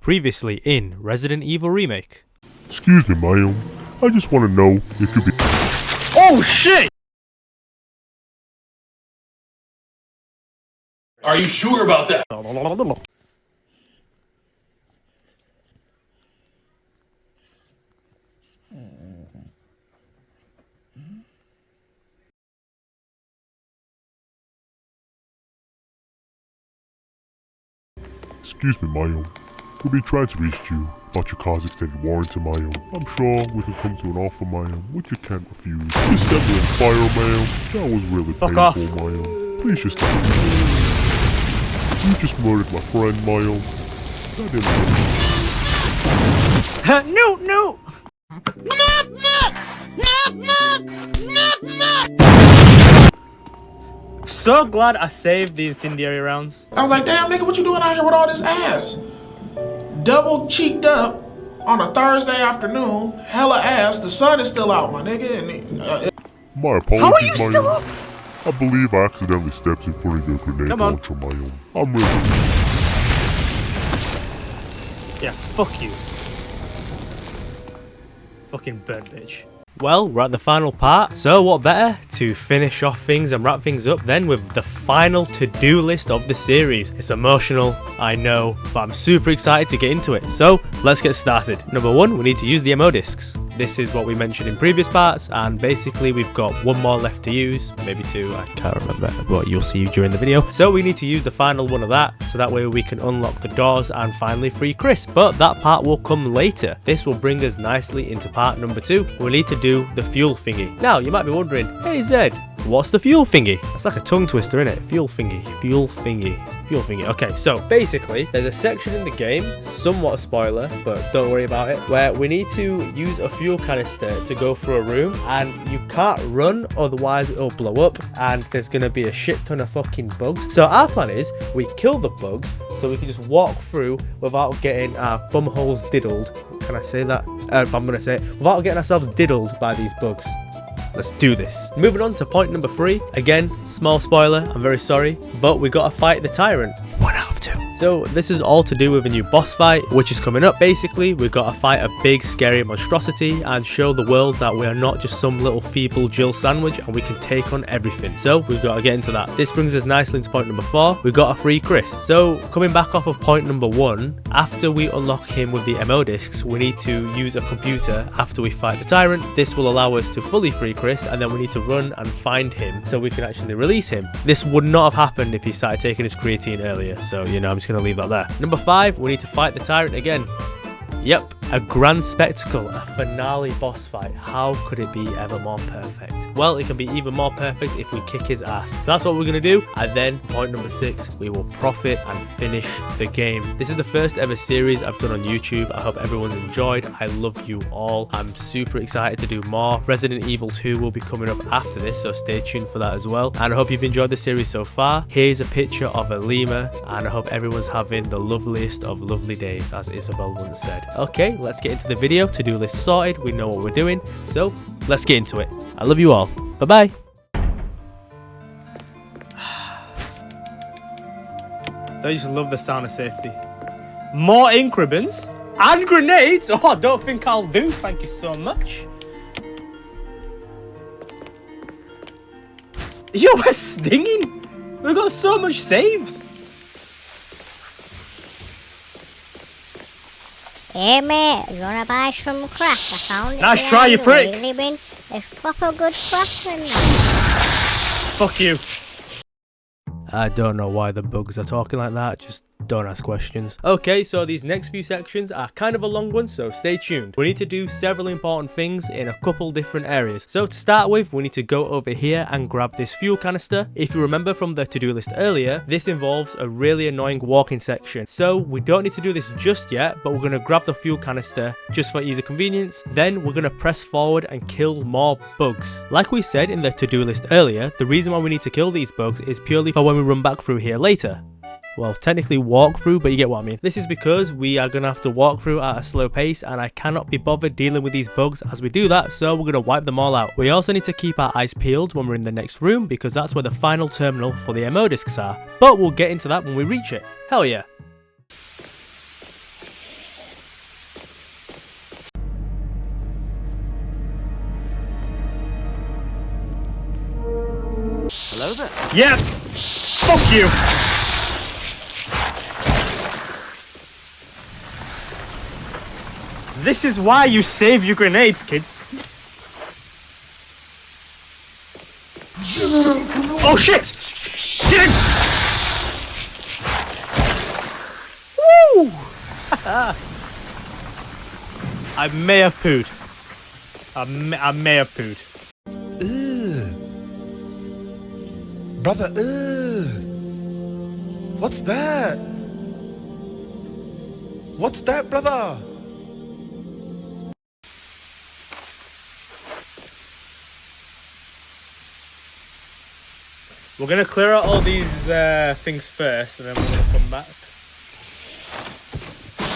Previously in Resident Evil REmake. Excuse me, ma'am. I just want to know if you be. Oh shit! Are you sure about that? Excuse me, ma'am. We'll be trying to reach you about your car's extended warranty, ma'am. I'm sure we can come to an offer, ma'am, which you can't refuse. You set me on fire, ma'am. That was really painful, ma'am. Please just stop. You just murdered my friend, ma'am. That didn't No, no! So glad I saved the incendiary rounds. I was like, damn nigga, what you doing out here with all this ass? Double cheeked up on a Thursday afternoon, hella ass, the sun is still out, my nigga. And, My apologies, how are you ma'am. still up? I believe I accidentally stepped in front of your grenade launcher, ma'am. I'm really... Yeah, fuck you. Fucking burnt bitch. Well, we're at the final part, so what better to finish off things and wrap things up than with the final to-do list of the series. It's emotional, I know, but I'm super excited to get into it, so let's get started. Number one, we need to use the ammo discs. This is what we mentioned in previous parts, and basically we've got one more left to use, maybe two, I can't remember, but you'll see during the video. So we need to use the final one of that, so that way we can unlock the doors and finally free Chris, but that part will come later. This will bring us nicely into part number two. We need to do the fuel thingy. Now, you might be wondering, hey Zed, what's the fuel thingy? That's like a tongue twister, isn't it? Fuel thingy, fuel thingy. Fuel thingy. Okay, so basically, there's a section in the game, somewhat a spoiler, but don't worry about it, where we need to use a fuel canister to go through a room, and you can't run, otherwise it'll blow up, and there's gonna be a shit ton of fucking bugs. So our plan is, we kill the bugs, so we can just walk through without getting our bumholes diddled. Can I say that? I'm gonna say it. Without getting ourselves diddled by these bugs. Let's do this. Moving on to point number 3. Again, small spoiler, I'm very sorry, but we gotta fight the tyrant. 1 out of 2. So this is all to do with a new boss fight, which is coming up. Basically, we've got to fight a big, scary monstrosity and show the world that we are not just some little feeble Jill sandwich and we can take on everything. So we've got to get into that. This brings us nicely into point number 4. We've got a free Chris. So coming back off of point number 1, after we unlock him with the MO discs, we need to use a computer after we fight the tyrant. This will allow us to fully free Chris, and then we need to run and find him so we can actually release him. This would not have happened if he started taking his creatine earlier, so you know, I'm just gonna leave that there. Number 5, we need to fight the tyrant again. Yep, a grand spectacle, a finale boss fight. How could it be ever more perfect? Well, it can be even more perfect if we kick his ass. So that's what we're going to do. And then, point number 6, we will profit and finish the game. This is the first ever series I've done on YouTube. I hope everyone's enjoyed. I love you all. I'm super excited to do more. Resident Evil 2 will be coming up after this, so stay tuned for that as well. And I hope you've enjoyed the series so far. Here's a picture of a lemur, and I hope everyone's having the loveliest of lovely days, as Isabel once said. Okay, let's get into the video. To-do list sorted, we know what we're doing, so let's get into it. I love you all. Bye-bye. I just love the sound of safety. More ink ribbons and grenades. Oh, I don't think I'll do. Thank you so much. Yo, we're stinging. We've got so much saves. Hey mate, you wanna buy some crack? I found it. Nice try, you prick. Really been, it's proper good crack in there. Fuck you. I don't know why the bugs are talking like that, just don't ask questions. Okay, so these next few sections are kind of a long one, so stay tuned. We need to do several important things in a couple different areas. So to start with, we need to go over here and grab this fuel canister. If you remember from the to-do list earlier, this involves a really annoying walking section. So we don't need to do this just yet, but we're going to grab the fuel canister just for ease of convenience. Then we're going to press forward and kill more bugs. Like we said in the to-do list earlier, the reason why we need to kill these bugs is purely for when we run back through here later. Well, technically walk through, but you get what I mean. This is because we are going to have to walk through at a slow pace, and I cannot be bothered dealing with these bugs as we do that, so we're going to wipe them all out. We also need to keep our eyes peeled when we're in the next room, because that's where the final terminal for the MO discs are. But we'll get into that when we reach it. Hell yeah. Hello there. Yep! Fuck you! This is why you save your grenades, kids. Oh shit! Get him! Woo! I may have pooed. I may have pooed. Brother, what's that? What's that, brother? We're gonna clear out all these things first, and then we're gonna come back.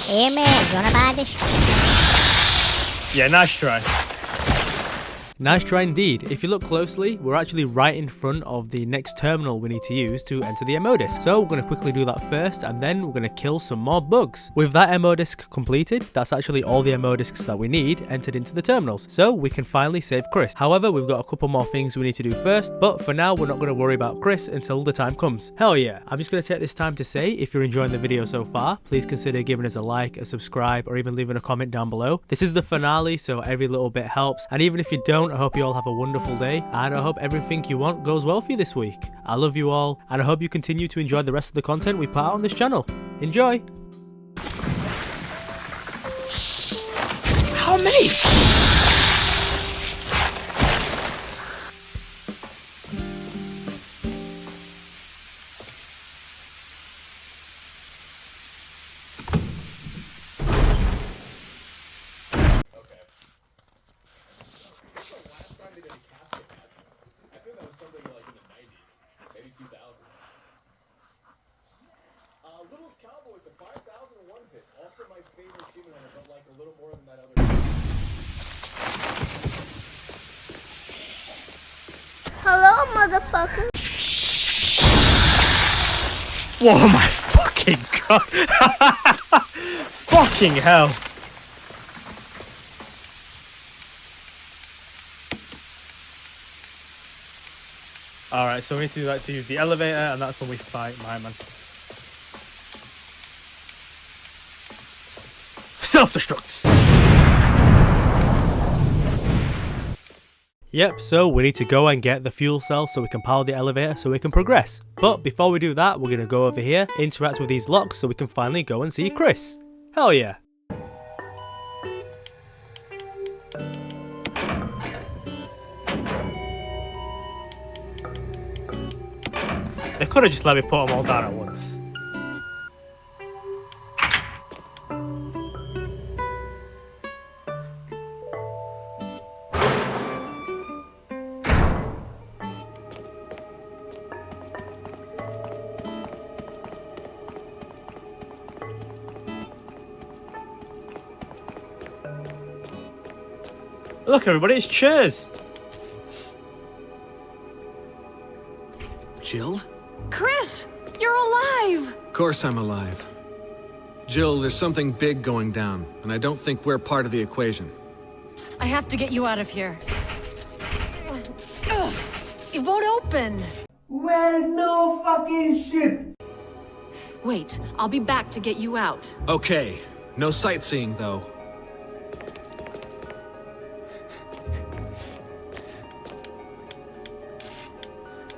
Hey man, you wanna buy this? Yeah, nice try. Nice try indeed. If you look closely, we're actually right in front of the next terminal we need to use to enter the MO disc. So we're going to quickly do that first, and then we're going to kill some more bugs. With that MO disc completed, that's actually all the MO discs that we need entered into the terminals. So we can finally save Chris. However, we've got a couple more things we need to do first, but for now, we're not going to worry about Chris until the time comes. Hell yeah. I'm just going to take this time to say, if you're enjoying the video so far, please consider giving us a like, a subscribe, or even leaving a comment down below. This is the finale, so every little bit helps. And even if you don't, I hope you all have a wonderful day, and I hope everything you want goes well for you this week. I love you all, and I hope you continue to enjoy the rest of the content we put out on this channel. Enjoy! How many? Little Cowboys, the 5,001 hit. Also my favorite human hunter, but like a little more than that other. Hello, motherfucker. Whoa, my fucking god! Fucking hell! Alright, so we need to use the elevator, and that's when we fight my man. Self-destructs! Yep, so we need to go and get the fuel cell so we can power the elevator so we can progress. But before we do that, we're going to go over here, interact with these locks so we can finally go and see Chris. Hell yeah. They could have just let me put them all down at once. Look everybody, it's chairs! Jill? Chris, you're alive! Of course I'm alive. Jill, there's something big going down, and I don't think we're part of the equation. I have to get you out of here. Ugh, it won't open. Well, no fucking shit. Wait, I'll be back to get you out. Okay, no sightseeing though.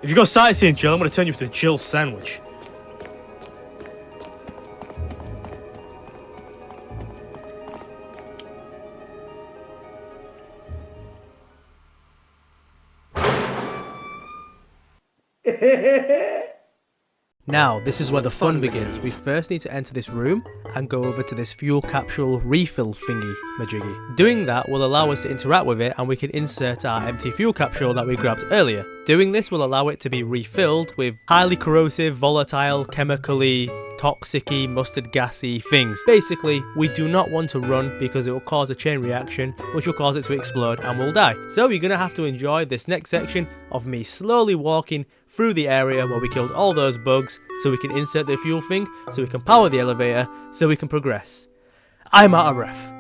If you go sightseeing, Jill, I'm going to turn you into a Jill sandwich. Now, this is where the fun begins. We first need to enter this room and go over to this fuel capsule refill thingy majiggy. Doing that will allow us to interact with it, and we can insert our empty fuel capsule that we grabbed earlier. Doing this will allow it to be refilled with highly corrosive, volatile, chemically, toxic-y, mustard gassy things. Basically, we do not want to run because it will cause a chain reaction, which will cause it to explode and we'll die. So you're going to have to enjoy this next section of me slowly walking through the area where we killed all those bugs so we can insert the fuel thing, so we can power the elevator, so we can progress. I'm out of breath.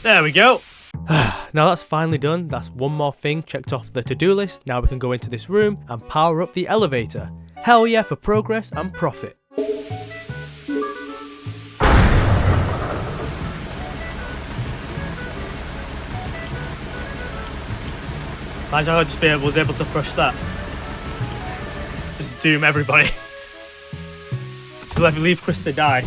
There we go. Now that's finally done. That's one more thing checked off the to-do list. Now we can go into this room and power up the elevator. Hell yeah for progress and profit. Imagine I just was able to push that. Just doom everybody. So let me leave Chris to die.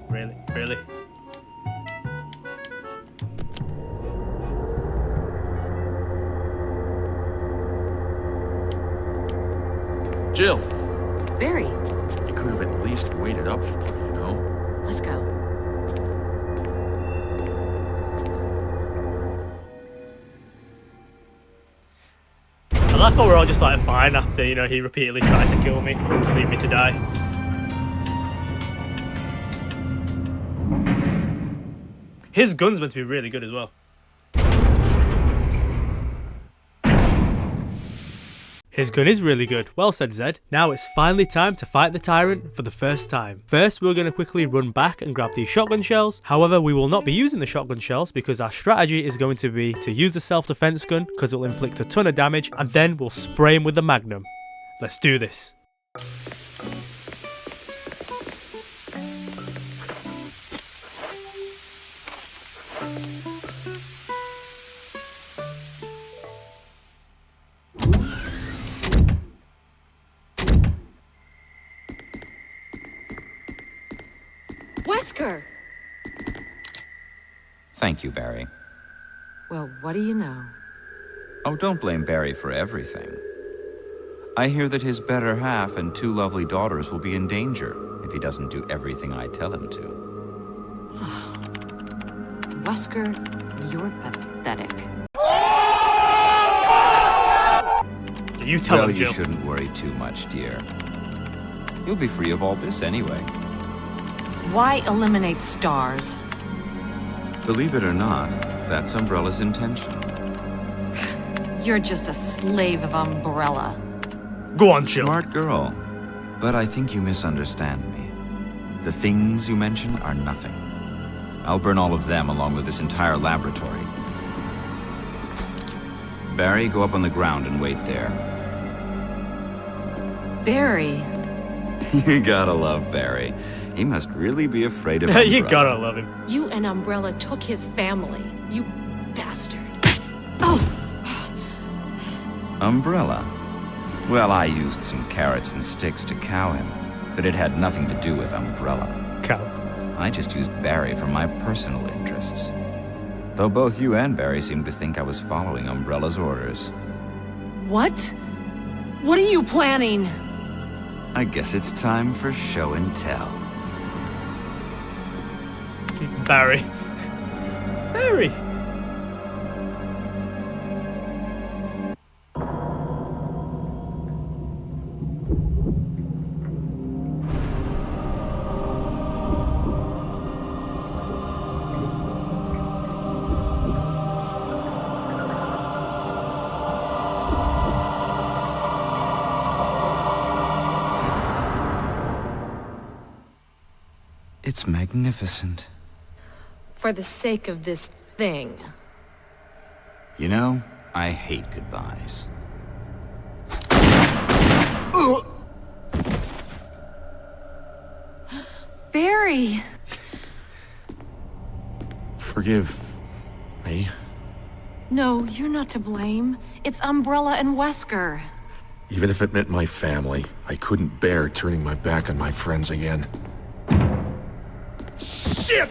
Really? Really? Jill, Barry, you could have at least waited up for me, you know? let's go. I like how we're all just like fine after, you know, he repeatedly tried to kill me, leave me to die. His gun's meant to be really good as well. His gun is really good. Well said, Zed. Now it's finally time to fight the tyrant for the first time. First, we're going to quickly run back and grab these shotgun shells. However, we will not be using the shotgun shells because our strategy is going to be to use the self-defense gun because it will inflict a ton of damage, and then we'll spray him with the magnum. Let's do this. Wesker! Thank you, Barry. Well, what do you know? Oh, don't blame Barry for everything. I hear that his better half and 2 lovely daughters will be in danger if he doesn't do everything I tell him to. Wesker, you're pathetic. You tell him, you Jill. Shouldn't worry too much, dear. You'll be free of all this anyway. Why eliminate stars? Believe it or not, that's Umbrella's intention. You're just a slave of Umbrella. Go on, Jill. Smart girl. But I think you misunderstand me. The things you mention are nothing. I'll burn all of them along with this entire laboratory. Barry, go up on the ground and wait there. Barry. You gotta love Barry. He must really be afraid of Umbrella. You gotta love him. You and Umbrella took his family. You bastard. Oh! Umbrella? Well, I used some carrots and sticks to cow him, but it had nothing to do with Umbrella. Cow. I just used Barry for my personal interests. Though both you and Barry seem to think I was following Umbrella's orders. What? What are you planning? I guess it's time for show and tell. Barry. Barry. It's magnificent. For the sake of this thing. You know, I hate goodbyes. Barry! Forgive me. No, you're not to blame. It's Umbrella and Wesker. Even if it meant my family, I couldn't bear turning my back on my friends again. Shit!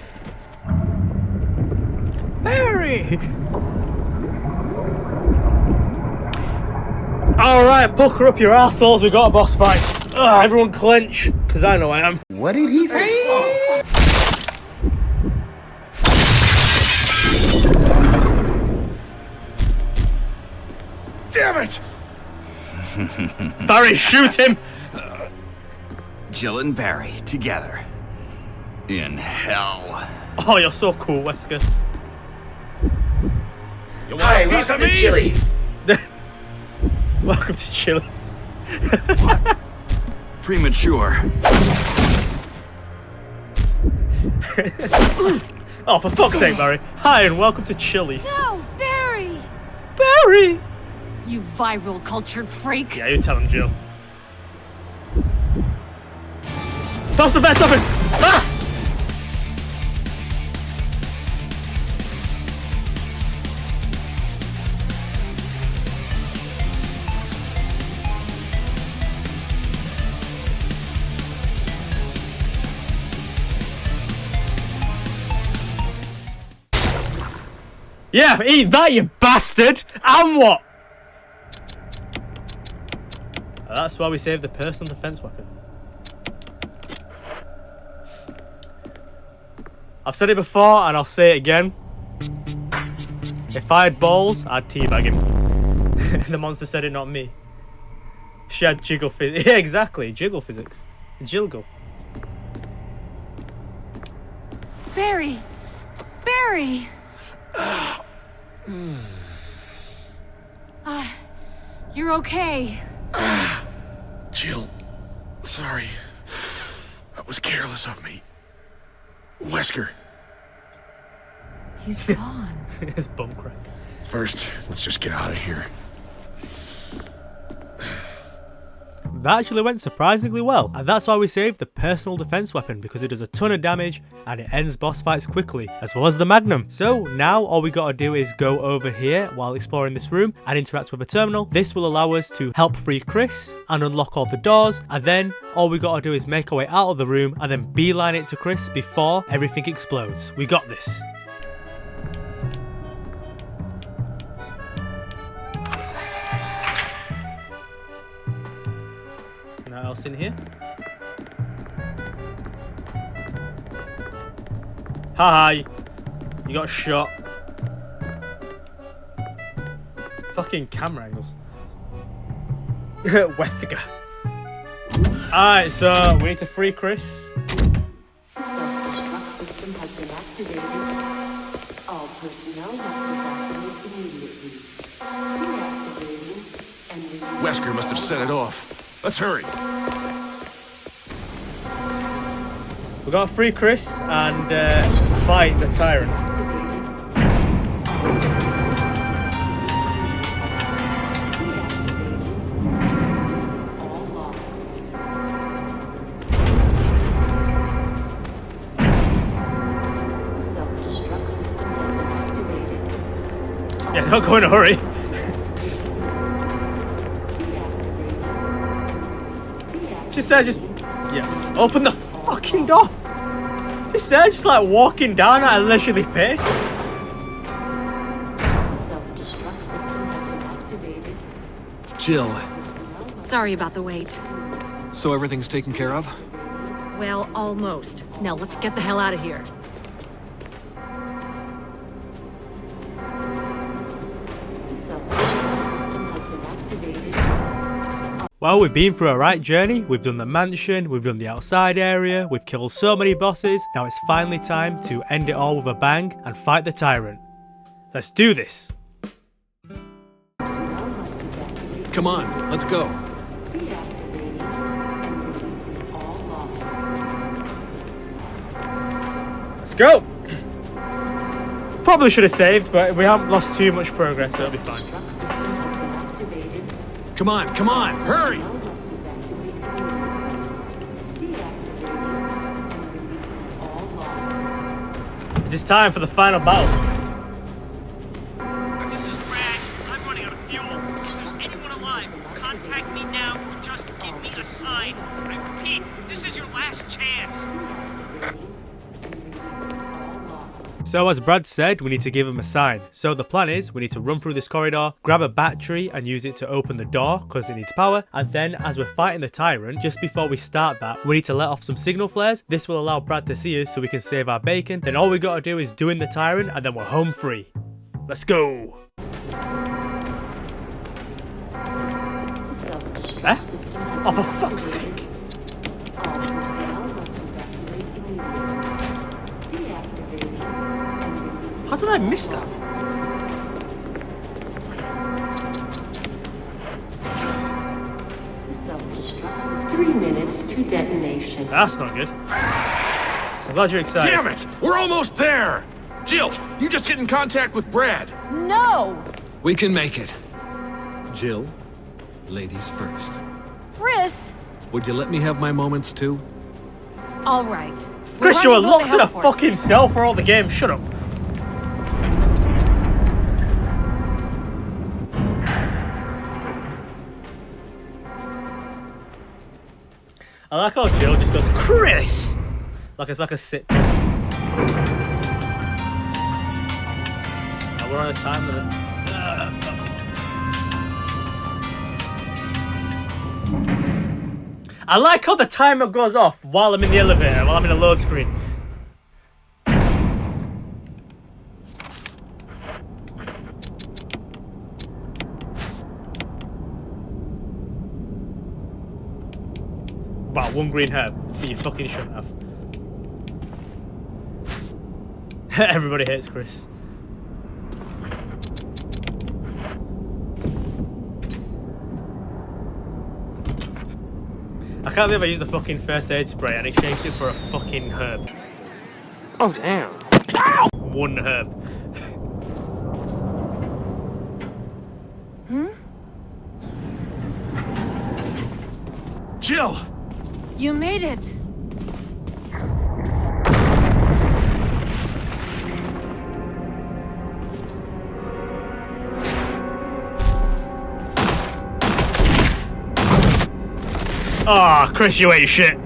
Barry! Alright, pucker up your assholes, we got a boss fight. Ugh, everyone clench, because I know I am. What did he say? Damn it! Barry, shoot him! Jill and Barry, together. In hell. Oh, you're so cool, Wesker. Hi, welcome to Chili's. Welcome to Chili's. premature. Oh, for fuck's sake, Barry. Hi, and welcome to Chili's. No, Barry! Barry! You viral cultured freak. Yeah, you tell him, Jill. That's the best of it! Ah! Yeah, eat that, you bastard! And what? That's why we saved the personal defense weapon. I've said it before and I'll say it again. If I had balls, I'd teabag him. The monster said it, not me. She had jiggle physics. Yeah, exactly. Jiggle physics. Jiggle. Barry! Barry! You're okay. Jill, sorry. That was careless of me. Wesker. He's gone. His bum crack. First, let's just get out of here. That actually went surprisingly well, and that's why we saved the personal defense weapon, because it does a ton of damage and it ends boss fights quickly, as well as the Magnum. So now all we gotta do is go over here while exploring this room and interact with a terminal. This will allow us to help free Chris and unlock all the doors, and then all we gotta do is make our way out of the room and then beeline it to Chris before everything explodes. We got this. Nothing else in here? Hi! You got shot. Fucking camera angles. Wesker. Alright, so we need to free Chris. Self-destruct system has been activated. All personnel must evacuate immediately. Deactivating and releasing. Wesker must have set it off. Let's hurry. We gotta free Chris and fight the tyrant. Self-destruct system has been activated. Yeah, don't go in a hurry. She said just, yeah, open the fucking door. She said just like walking down at a leisurely pace. Self-destruct system has been activated. Jill, Sorry about the wait. so everything's taken care of? Well, almost. Now let's get the hell out of here. Self-destruct system has been activated. Well, we've been through a right journey. We've done the mansion, we've done the outside area, we've killed so many bosses. Now it's finally time to end it all with a bang and fight the tyrant. Let's do this. Personnel must evacuate. Come on, let's go. Deactivating and releasing all locks. Let's go. Probably should have saved, but we haven't lost too much progress, so it'll be fine. Self-destruct system has been activated. Come on, hurry! Personnel must evacuate immediately. Deactivating and releasing all locks. It is time for the final battle. This is Brad. I'm running out of fuel. If there's anyone alive, contact me now or just give me a sign. I repeat, this is your last chance. So as Brad said, we need to give him a sign. So the plan is we need to run through this corridor, grab a battery and use it to open the door because it needs power. And then as we're fighting the tyrant, just before we start that, we need to let off some signal flares. This will allow Brad to see us so we can save our bacon. Then all we gotta do is doing the tyrant and then we're home free. Let's go. Eh? Oh, for fuck's sake. How did I miss that? Self-destruct system. 3 minutes That's not good. I'm glad you're excited. Damn it! We're almost there! Jill, you just get in contact with Brad. No! We can make it. Jill, ladies first. Chris! Would you let me have my moments too? All right. Chris, you were locked in a fucking cell for all the game. Shut up. I like how Jill just goes, Chris! Like it's like a sitcom. Now we're on a time limit. I like how the timer goes off while I'm in the elevator, while I'm in a load screen. Wow, one green herb that you fucking shouldn't have. Everybody hates Chris. I can't believe I used the fucking first aid spray and exchanged it for a fucking herb. Oh, damn. One herb. Jill! You made it. Ah, Chris, you ate shit.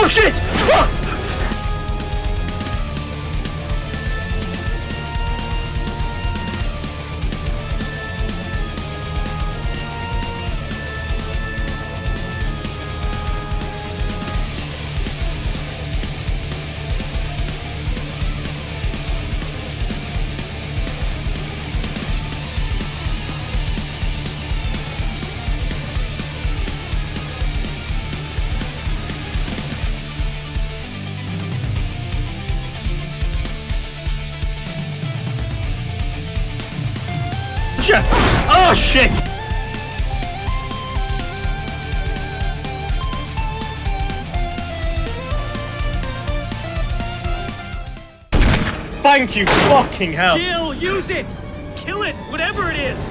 Oh shit! Fuck! Oh shit! Thank you, fucking hell. Jill, use it! Kill it, whatever it is!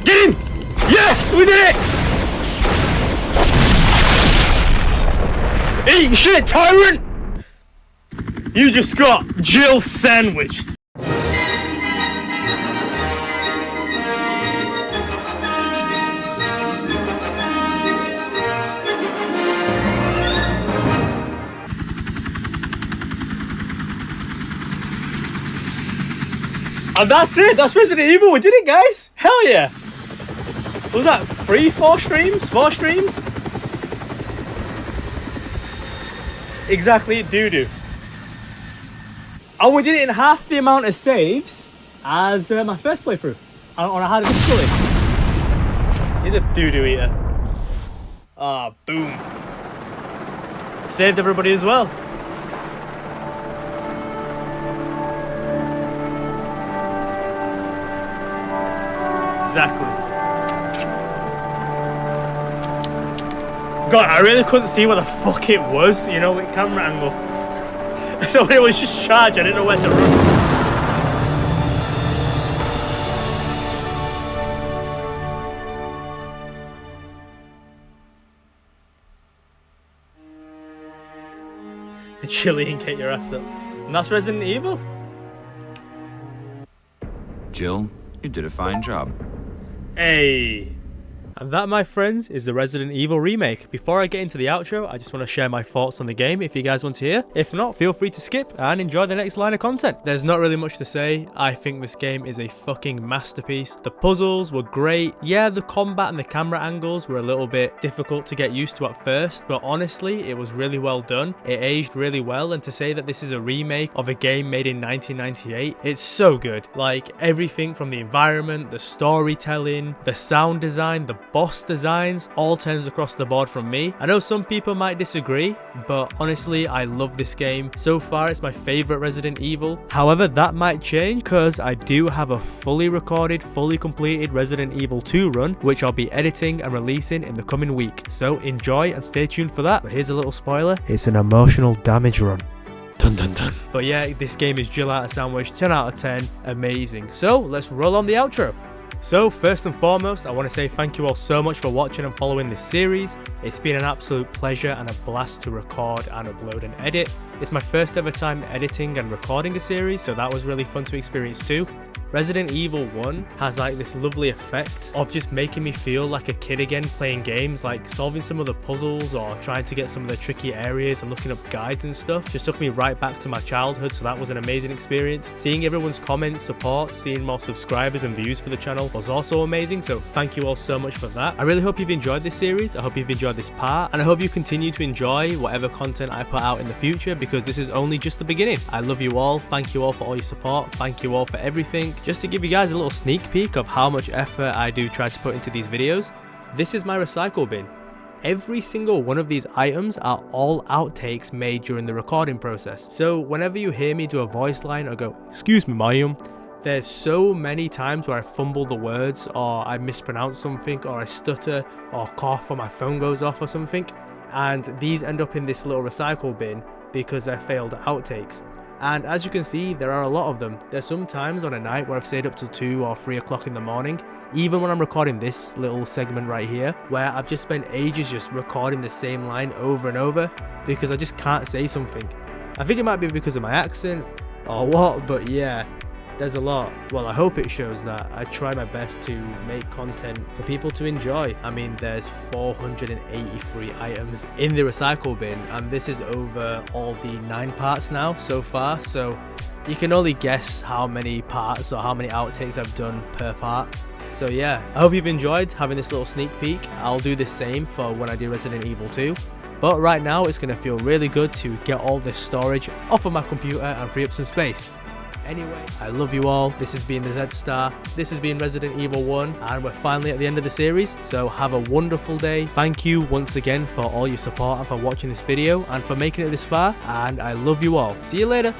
Get him! Yes, we did it! Eat shit, tyrant! You just got Jill sandwiched. And that's it, that's Resident Evil, we did it guys! Hell yeah! What was that, 4 streams? 4 streams? Exactly, doo-doo. And we did it in half the amount of saves as my first playthrough on a harder difficulty. He's a doo-doo eater. Ah, boom. Saved everybody as well. Exactly. God, I really couldn't see where the fuck it was, you know, with camera angle. So it was just charged, I didn't know where to run. Chili and get your ass up. And that's Resident Evil? Jill, you did a fine job. Hey. And that, my friends, is the Resident Evil remake. Before I get into the outro, I just want to share my thoughts on the game if you guys want to hear. If not, feel free to skip and enjoy the next line of content. There's not really much to say. I think this game is a fucking masterpiece. The puzzles were great. Yeah, the combat and the camera angles were a little bit difficult to get used to at first, but honestly, it was really well done. It aged really well, and to say that this is a remake of a game made in 1998, it's so good. Like, everything from the environment, the storytelling, the sound design, the boss designs, all turns across the board from me. I know some people might disagree, but honestly, I love this game. So far, it's my favorite Resident Evil. However, that might change because I do have a fully recorded, fully completed Resident Evil 2 run, which I'll be editing and releasing in the coming week. So enjoy and stay tuned for that. But here's a little spoiler. It's an emotional damage run. Dun dun dun. But yeah, this game is Jill out of sandwich, 10 out of 10, amazing. So let's roll on the outro. So first and foremost, I want to say thank you all so much for watching and following this series. It's been an absolute pleasure and a blast to record and upload and edit. It's my first ever time editing and recording a series, so that was really fun to experience too. Resident Evil 1 has like this lovely effect of just making me feel like a kid again playing games, like solving some of the puzzles or trying to get some of the tricky areas and looking up guides and stuff. Just took me right back to my childhood, so that was an amazing experience. Seeing everyone's comments, support, seeing more subscribers and views for the channel was also amazing, so thank you all so much for that. I really hope you've enjoyed this series, I hope you've enjoyed this part, and I hope you continue to enjoy whatever content I put out in the future, because this is only just the beginning. I love you all, thank you all for all your support, thank you all for everything. Just to give you guys a little sneak peek of how much effort I do try to put into these videos, this is my recycle bin. Every single one of these items are all outtakes made during the recording process. So whenever you hear me do a voice line or go, "Excuse me, Mayum," there's so many times where I fumble the words, or I mispronounce something, or I stutter or cough, or my phone goes off or something, and these end up in this little recycle bin because they're failed outtakes. And as you can see, there are a lot of them. There's some times on a night where I've stayed up till 2 or 3 o'clock in the morning, even when I'm recording this little segment right here, where I've just spent ages just recording the same line over and over because I just can't say something. I think it might be because of my accent or what, but yeah, there's a lot. Well, I hope it shows that I try my best to make content for people to enjoy. I mean, there's 483 items in the recycle bin, and this is over all the 9 parts now so far, so you can only guess how many parts or how many outtakes I've done per part. So yeah, I hope you've enjoyed having this little sneak peek. I'll do the same for when I do Resident Evil 2. But right now, it's going to feel really good to get all this storage off of my computer and free up some space. Anyway, I love you all. This has been the ZED Star. This has been Resident Evil 1, and we're finally at the end of the series, so have a wonderful day. Thank you once again for all your support and for watching this video and for making it this far, and I love you all. See you later.